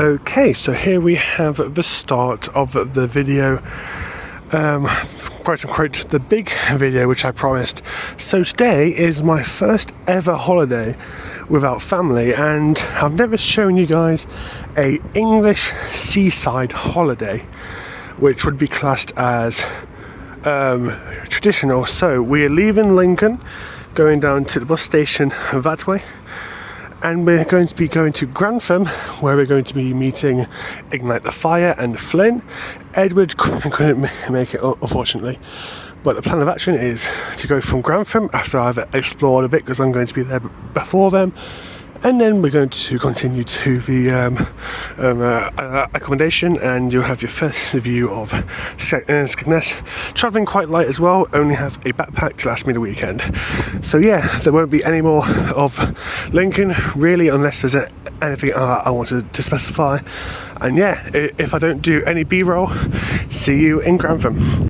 Okay, so here we have the start of the video, quote unquote the big video which I promised. So today is my first ever holiday without family, and I've never shown you guys a English seaside holiday which would be classed as traditional. So we are leaving Lincoln, going down to the bus station that way, and we're going to be going to Grantham, where we're going to be meeting Ignite the Fire and Flynn. Edward couldn't make it, unfortunately, but the plan of action is to go from Grantham after I've explored a bit, because I'm going to be there before them, and then we're going to continue to the accommodation, and you'll have your first view of Skegness. Travelling quite light as well, only have a backpack to last me the weekend. So yeah, there won't be any more of Lincoln really, unless there's anything I wanted to specify. And yeah, if I don't do any B-roll, see you in Grantham.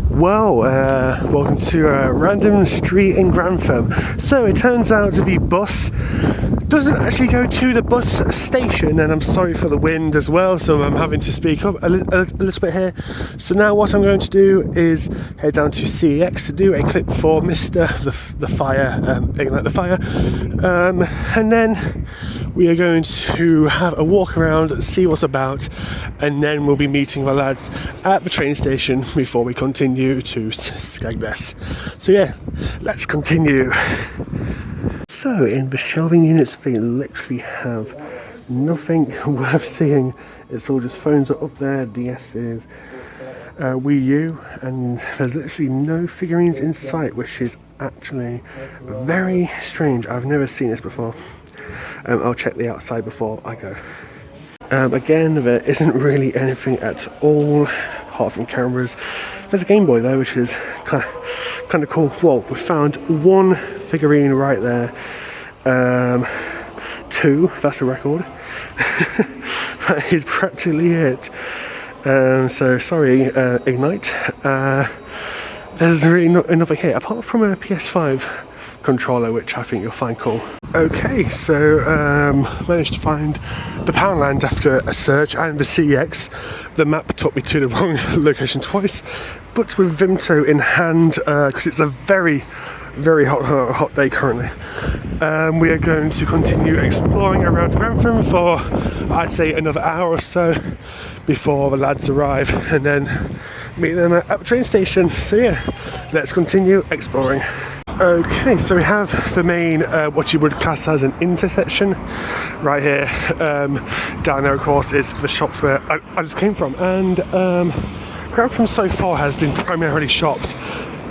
Well, welcome to a random street in Grantham. So it turns out the bus doesn't actually go to the bus station, and I'm sorry for the wind as well, so I'm having to speak up a little bit here. So now what I'm going to do is head down to CEX to do a clip for Mr. the Fire, Ignite the Fire, and then we are going to have a walk around, see what's about, and then we'll be meeting the lads at the train station before we continue to Skegness. So yeah, let's continue. So in the shelving units, they literally have nothing worth seeing. It's all just phones are up there, DS's, Wii U, and there's literally no figurines in sight, which is actually very strange. I've never seen this before. I'll check the outside before I go. Again, there isn't really anything at all apart from cameras. There's a Game Boy though, which is kind of cool. Well, we found one figurine right there. Two, that's a record. That is practically it. So sorry, Ignite. There's really not enough here, apart from a PS5 controller, which I think you'll find cool. Okay, so managed to find the Poundland after a search, and the CEX. The map took me to the wrong location twice, but with Vimto in hand, because it's a very hot day currently, we are going to continue exploring around Grantham for, I'd say, another hour or so before the lads arrive, and then meet them at the train station. So yeah, let's continue exploring. Okay, so we have the main, what you would class as an intersection right here. Down there, of course, is the shops where I just came from, and Grantham so far has been primarily shops.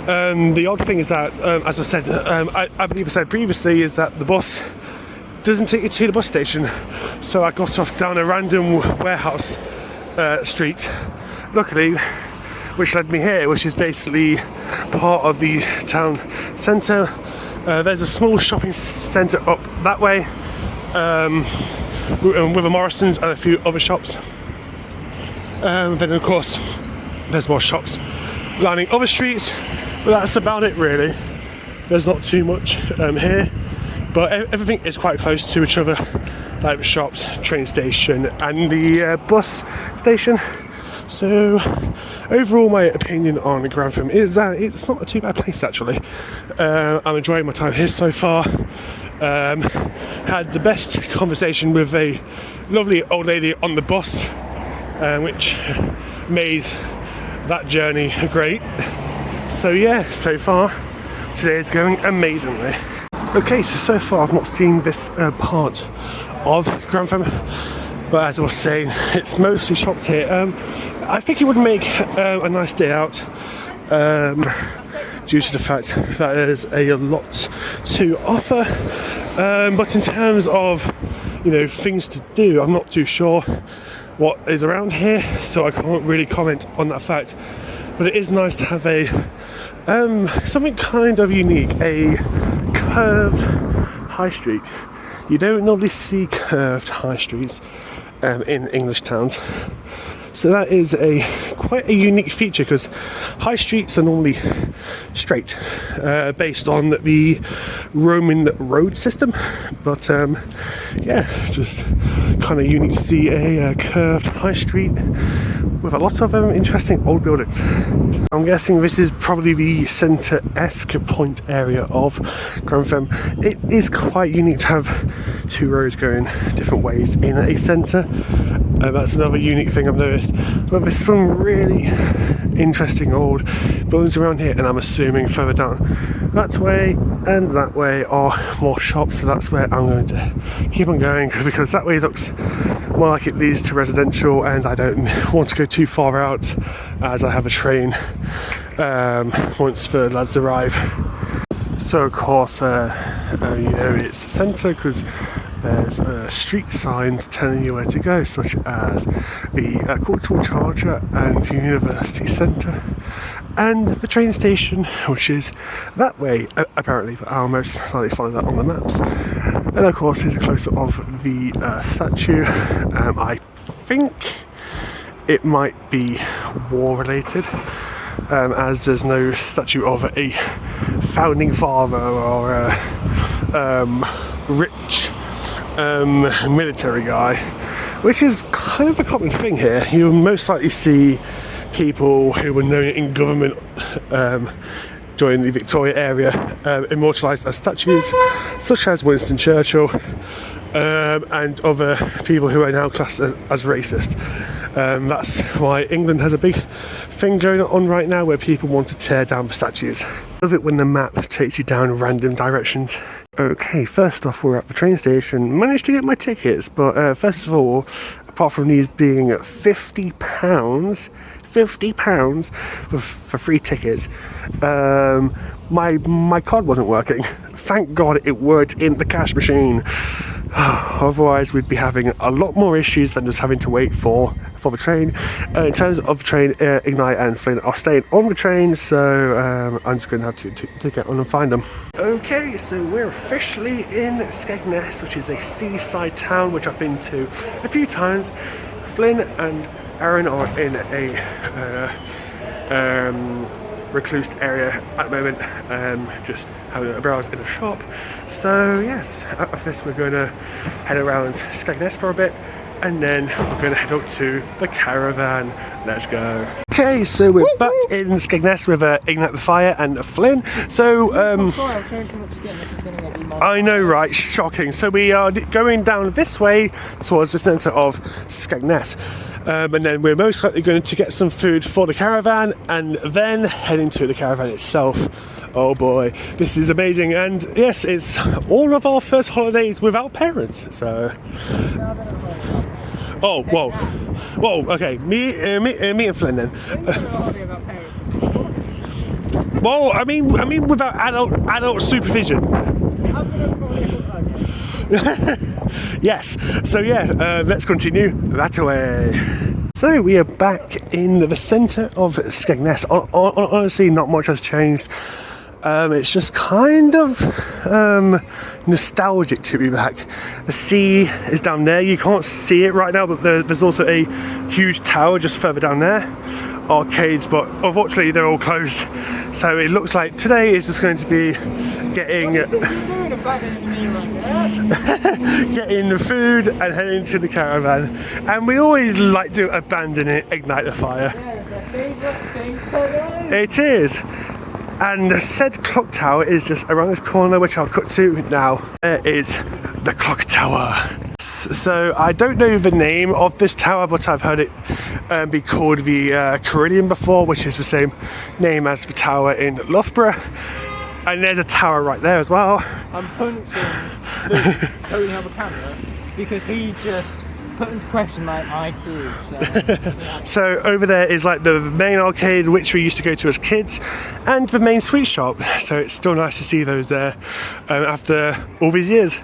The odd thing is that, as I said, I believe I said previously, is that the bus doesn't take you to the bus station. So I got off down a random warehouse street, luckily, which led me here, which is basically part of the town centre. There's a small shopping centre up that way, with a Morrison's and a few other shops. Then of course there's more shops lining other streets, but that's about it really. There's not too much here, but everything is quite close to each other, like the shops, train station and the bus station. So overall, my opinion on Grantham is that it's not a too bad place actually. I'm enjoying my time here so far. Had the best conversation with a lovely old lady on the bus, which made that journey great. So yeah, so far today is going amazingly. Okay, so far I've not seen this part of Grantham, but as I was saying, it's mostly shops here. I think it would make a nice day out, due to the fact that there's a lot to offer. But in terms of, things to do, I'm not too sure what is around here, so I can't really comment on that fact. But it is nice to have a something kind of unique, a curved high street. You don't normally see curved high streets in English towns. So that is a quite a unique feature because high streets are normally straight, based on the Roman road system. But yeah, just kind of unique to see a curved high street with a lot of interesting old buildings. I'm guessing this is probably the centre-esque point area of Grantham. It is quite unique to have two roads going different ways in a centre. That's another unique thing I've noticed. But there's some really interesting old buildings around here, and I'm assuming further down that way and that way are more shops, so that's where I'm going to keep on going, because that way looks more like it leads to residential, and I don't want to go too far out as I have a train once the lads arrive. So of course, you know, it's the centre because there's street signs telling you where to go, such as the Cultural Charger and the University Centre, and the train station, which is that way apparently, but I'll most likely follow that on the maps. And of course here's a close-up of the statue. I think it might be war related, as there's no statue of a founding father or a rich military guy, which is kind of a common thing here. You'll most likely see people who were known in government during the Victoria era immortalised as statues, such as Winston Churchill, and other people who are now classed as racist. That's why England has a big thing going on right now where people want to tear down the statues. I love it when the map takes you down random directions. Okay, first off we're at the train station. Managed to get my tickets, but first of all, apart from these being £50 for free tickets, my card wasn't working. Thank God it worked in the cash machine. Otherwise we'd be having a lot more issues than just having to wait for the train. In terms of the train, Ignite and Flynn are staying on the train, so I'm just going to have to get on and find them. Okay, so we're officially in Skegness, which is a seaside town which I've been to a few times. Flynn and Aaron are in a recluse area at the moment, just having a browse in a shop. So yes, after this we're going to head around Skegness for a bit, and then we're going to head up to the caravan. Let's go. Okay, so we're back in Skegness with Ignite the Fire and Flynn. So I know, right? Shocking. So we are going down this way towards the centre of Skegness, and then we're most likely going to get some food for the caravan, and then heading to the caravan itself. Oh boy, this is amazing, and yes, it's all of our first holidays without parents. So, oh, whoa, okay, me and Flynn then. Well, I mean without adult supervision. Yes. So yeah, let's continue that way. So we are back in the centre of Skegness. Honestly, not much has changed. It's just kind of nostalgic to be back. The sea is down there. You can't see it right now, but there's also a huge tower just further down there. Arcades, but unfortunately they're all closed. So it looks like today is just going to be getting getting the food and heading to the caravan. And we always like to abandon it, Ignite the Fire. It is. And said clock tower is just around this corner, which I'll cut to now. There is the clock tower. So I don't know the name of this tower, but I've heard it be called the Carillion before, which is the same name as the tower in Loughborough. And there's a tower right there as well. I'm punching Luke holding up a camera because he just put into question my IQ. So, yeah. So over there is like the main arcade which we used to go to as kids, and the main sweet shop. So it's still nice to see those there after all these years.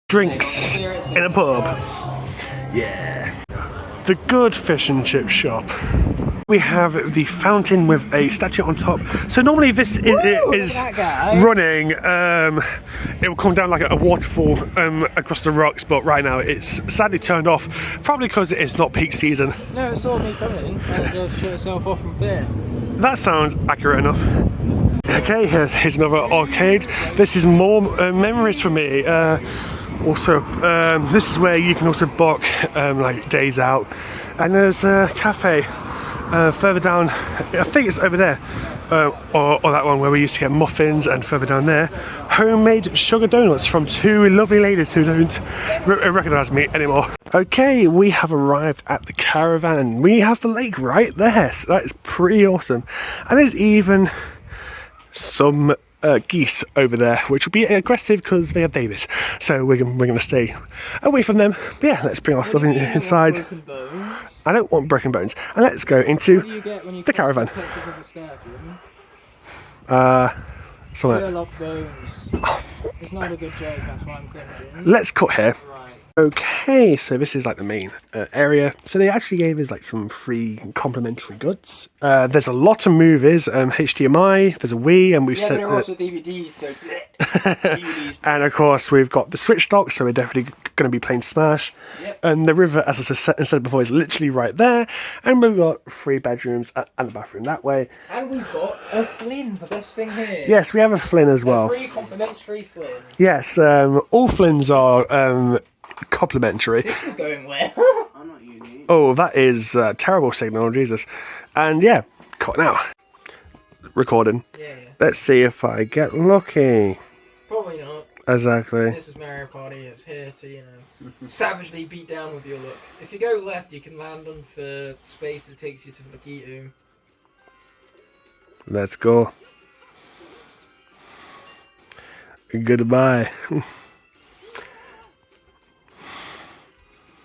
Drinks in a pub. Yeah. The good fish and chip shop. We have the fountain with a statue on top. So normally this is running, it will come down like a waterfall across the rocks, but right now it's sadly turned off, probably because it's not peak season. No, it saw me coming and it just shut itself off from fear. That sounds accurate enough. Okay, here's another arcade. This is more memories for me. Also, this is where you can also book like days out. And there's a cafe further down, I think it's over there, or that one where we used to get muffins, and further down there, homemade sugar donuts from two lovely ladies who don't recognise me anymore. Okay, we have arrived at the caravan. We have the lake right there, so that is pretty awesome. And there's even some geese over there, which will be aggressive because they have babies. So we're going to stay away from them. But yeah, let's bring our stuff inside. I don't want broken bones. And let's go into the caravan. Sherlock Bones. It's not a good joke, that's why I'm cringing. Let's cut here. Right. Okay, so this is like the main area. So they actually gave us like some free complimentary goods. There's a lot of movies, HDMI, there's a Wii, and we've yeah, set. There are also DVDs, so DVDs. And of course we've got the Switch dock, so we're definitely going to be playing Smash. Yep. And the river, as I said before, is literally right there. And we've got 3 bedrooms and the bathroom that way. And we've got a Flynn, the best thing here. Yes, we have a Flynn as well. A free complimentary Flynn. Yes, all Flynns are complimentary. This is going well. I'm not unique. Oh, that is terrible signal, Jesus. And yeah, cut now. Recording. Yeah. Let's see if I get lucky. Probably not. Exactly. This is Mario Party. It's here to, you know, savagely beat down with your luck. If you go left, you can land on the space that takes you to the Lakitu. Let's go. Goodbye.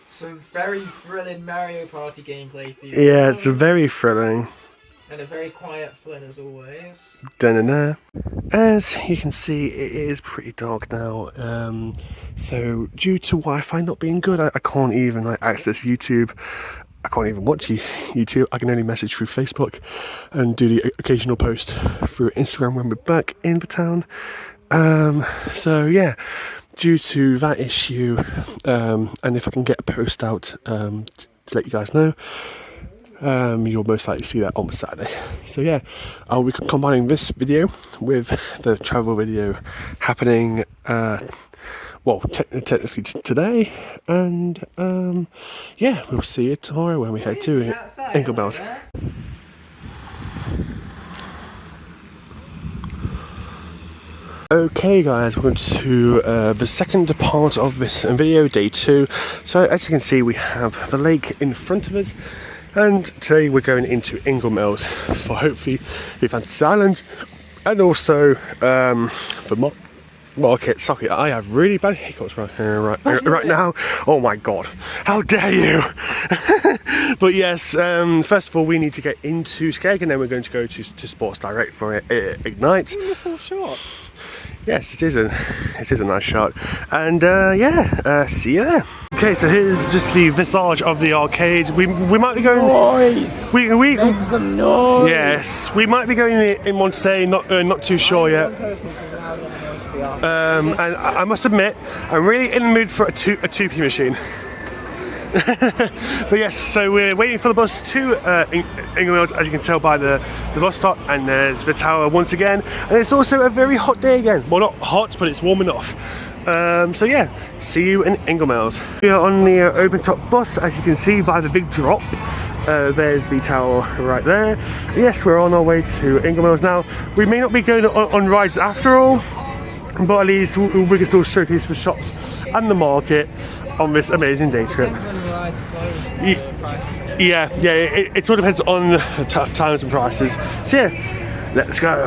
Some very thrilling Mario Party gameplay for you. Yeah, it's very thrilling. And a very quiet Flynn as always. Da-na-na. As you can see, it is pretty dark now. So due to Wi-Fi not being good, I can't even like access YouTube. I can't even watch YouTube. I can only message through Facebook and do the occasional post through Instagram when we're back in the town. So yeah. Due to that issue, and if I can get a post out to let you guys know, you'll most likely see that on Saturday. So yeah, I'll be combining this video with the travel video happening, well, technically today, and yeah, we'll see you tomorrow when we head to Inglebells. Okay guys, welcome to the second part of this video, day 2. So as you can see, we have the lake in front of us, and today we're going into Inglemells for hopefully the Fantasy Island, and also for market. Sorry, I have really bad hiccups right here, right now. Oh my god, how dare you! But yes, first of all we need to get into Skeg, and then we're going to go to Sports Direct for Ignite. Beautiful shot. Yes, it is a nice shot, and yeah, see you there. Okay, so here's just the visage of the arcade. We might be going. Noise. We make some noise. Yes, we might be going in one today. Not too sure yet. And I must admit, I'm really in the mood for a 2p machine. But yes, so we're waiting for the bus to Inglemells, as you can tell by the bus stop, and there's the tower once again, and it's also a very hot day again. Well, not hot, but it's warm enough. So yeah, see you in Inglemells. We are on the open top bus, as you can see by the big drop. There's the tower right there. Yes, we're on our way to Inglemells now. We may not be going on rides after all, but at least we can still showcase the shops and the market on this amazing day trip. Yeah, it all depends on times and prices. So yeah, let's go.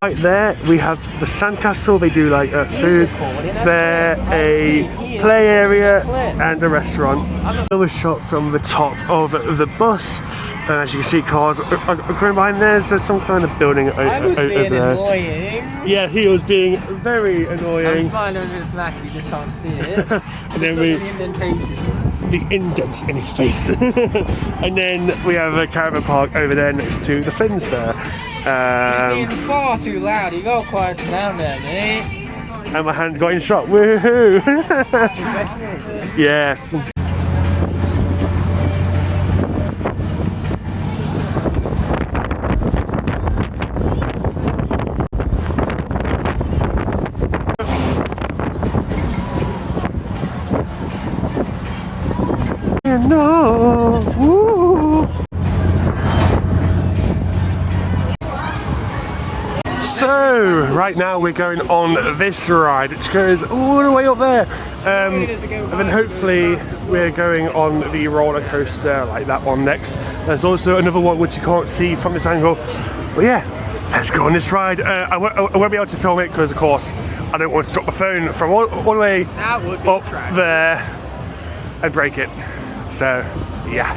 Right there we have the sandcastle. They do like food there, a play area and a restaurant. Another shot from the top of the bus, and as you can see cars are going behind there. There's some kind of building over there. Annoying. Yeah, he was being very annoying. I'm fine over this mask, you just can't see it. And then we the indents in his face. And then we have a caravan park over there next to the Finster. You're being far too loud. You got quiet down there, mate. And my hand got in shot. Woohoo! Yes. No. Woo. So, right now we're going on this ride, which goes all the way up there. And then hopefully we're going on the roller coaster like that one next. There's also another one which you can't see from this angle. But yeah, let's go on this ride. I won't be able to film it because, of course, I don't want to drop my phone from all the way up there and break it. So, yeah.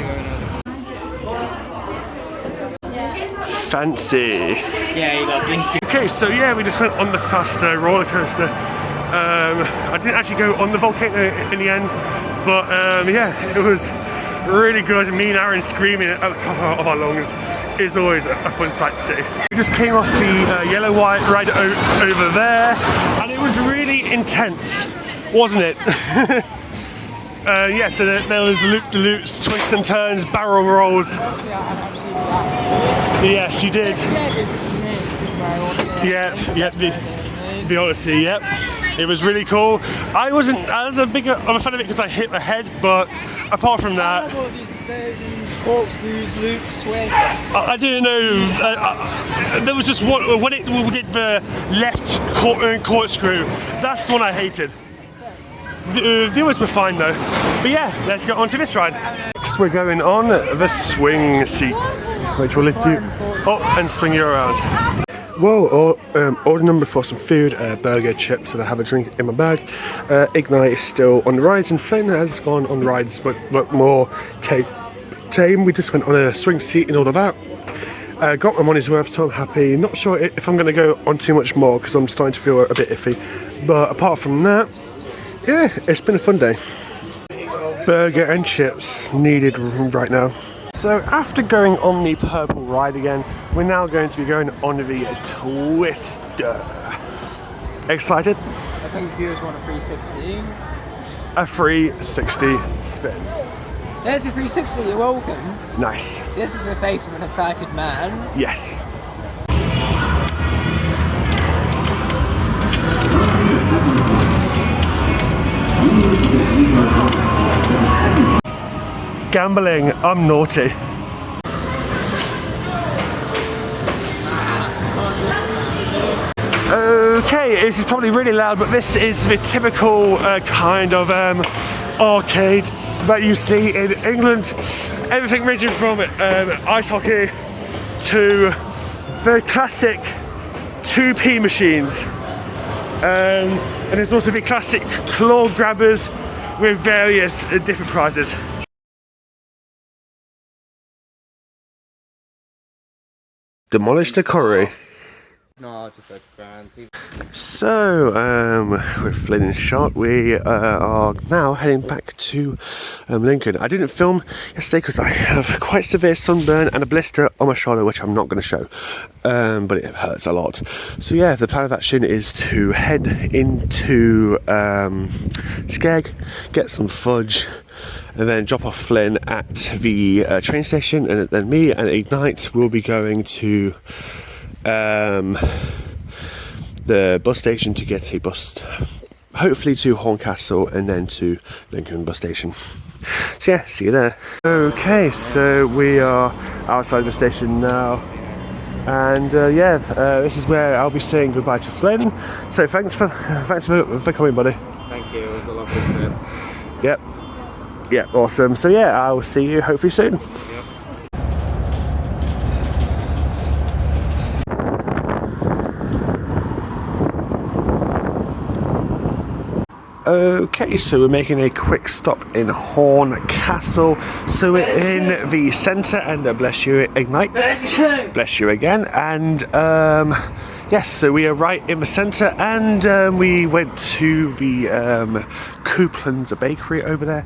Fancy. Yeah, you got blinky. Okay, so yeah, we just went on the faster roller coaster. I didn't actually go on the volcano in the end, but yeah, it was really good. Me and Aaron screaming at the top of our lungs is always a fun sight to see. We just came off the yellow white ride over there, and it was really intense, wasn't it? Yeah, so there was loop-de-loops, twists and turns, barrel rolls. Yes, you did. Yep, the Odyssey, yep. It was really cool. I wasn't as a big of a fan of it because I hit my head, but apart from that... corkscrews, loops, twists. I didn't know, there was just one, when it did the left corkscrew, that's the one I hated. The others were fine though. But yeah, let's get on to this ride. Next we're going on the swing seats, which will lift you up and swing you around. Whoa, order number for some food, burger, chips, and I have a drink in my bag. Ignite is still on the rides, and Flynn has gone on rides, but more tame. We just went on a swing seat and all of that. Got my money's worth, so I'm happy. Not sure if I'm going to go on too much more because I'm starting to feel a bit iffy. But apart from that, yeah, it's been a fun day. Burger and chips needed right now. So after going on the purple ride again, we're now going to be going on the Twister. Excited? I think viewers want a 360. A 360 spin. There's a 360, you're welcome. Nice. This is the face of an excited man. Yes. Gambling, I'm naughty. Okay, this is probably really loud, but this is the typical kind of arcade that you see in England. Everything ranging from ice hockey to the classic 2p machines. And there's also the classic claw grabbers with various different prizes. Demolish the quarry. No, just a grand. So, with Flynn and shot, we are now heading back to Lincoln. I didn't film yesterday because I have quite severe sunburn and a blister on my shoulder, which I'm not going to show, but it hurts a lot. So yeah, the plan of action is to head into Skeg, get some fudge, and then drop off Flynn at the train station, and then me and Ignite will be going to the bus station to get a bus, hopefully to Horncastle and then to Lincoln bus station. So yeah, see you there. Okay, so we are outside the station now, and yeah, this is where I'll be saying goodbye to Flynn. So thanks for coming, buddy. Thank you, it was a lovely trip. Yep, awesome. So yeah, I will see you hopefully soon. Yep. Okay, so we're making a quick stop in Horncastle. So we're in the centre, and bless you, Ignite. Bless you again. And Yes, so we are right in the centre, and we went to the Coupland's Bakery over there.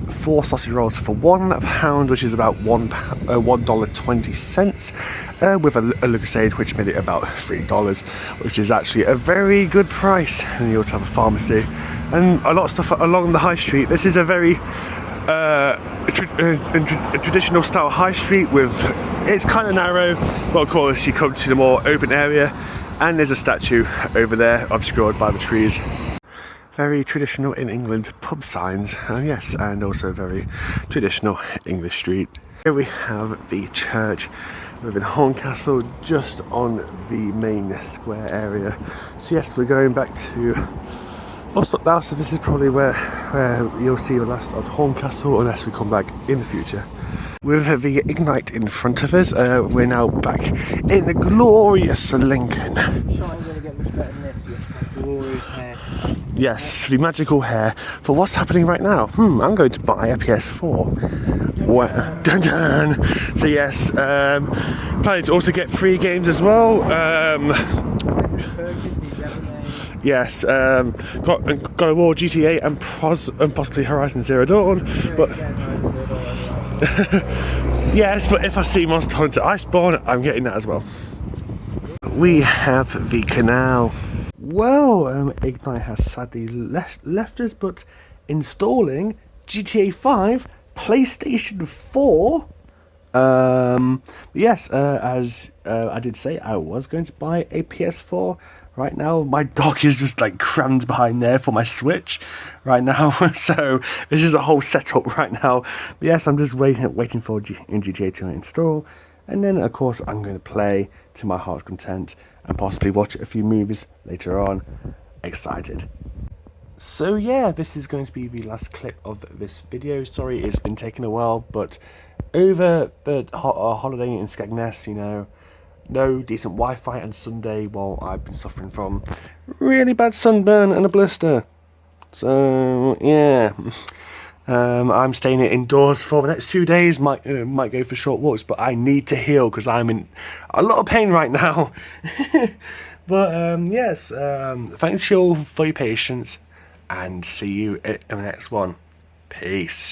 4 sausage rolls for £1, which is about $1.20, with a lucasade, which made it about $3, which is actually a very good price. And you also have a pharmacy and a lot of stuff along the high street. This is a very traditional style high street with, it's kind of narrow, but of course you come to the more open area, and there's a statue over there obscured by the trees. Very traditional in England pub signs, yes, and also very traditional English street. Here we have the church within Horncastle, just on the main square area. So yes, we're going back to bus stop now, so this is probably where you'll see the last of Horncastle, unless we come back in the future. With the Ignite in front of us, we're now back in the glorious Lincoln. Sure, I'm going to get much better than this. Glorious hair. Yes, the magical hair. But what's happening right now? I'm going to buy a PS4. Dun dun. So yes, planning to also get free games as well. Yes, got a War, GTA, and possibly Horizon Zero Dawn. But yes, but if I see Monster Hunter Iceborne, I'm getting that as well. We have the canal. Well, Ignite has sadly left us, but installing GTA 5, PlayStation 4. Yes, as I did say, I was going to buy a PS4. Right now, my dog is just like crammed behind there for my Switch right now. So this is a whole setup right now. But yes, I'm just waiting for GTA to install, and then of course I'm going to play to my heart's content and possibly watch a few movies later on. Excited. So yeah, this is going to be the last clip of this video. Sorry, it's been taking a while, but over the holiday in Skegness, you know, no decent Wi-Fi, and Sunday, well, I've been suffering from really bad sunburn and a blister. So yeah, I'm staying indoors for the next 2 days. Might go for short walks, but I need to heal because I'm in a lot of pain right now. But yes, thanks you all for your patience, and see you in the next one. Peace.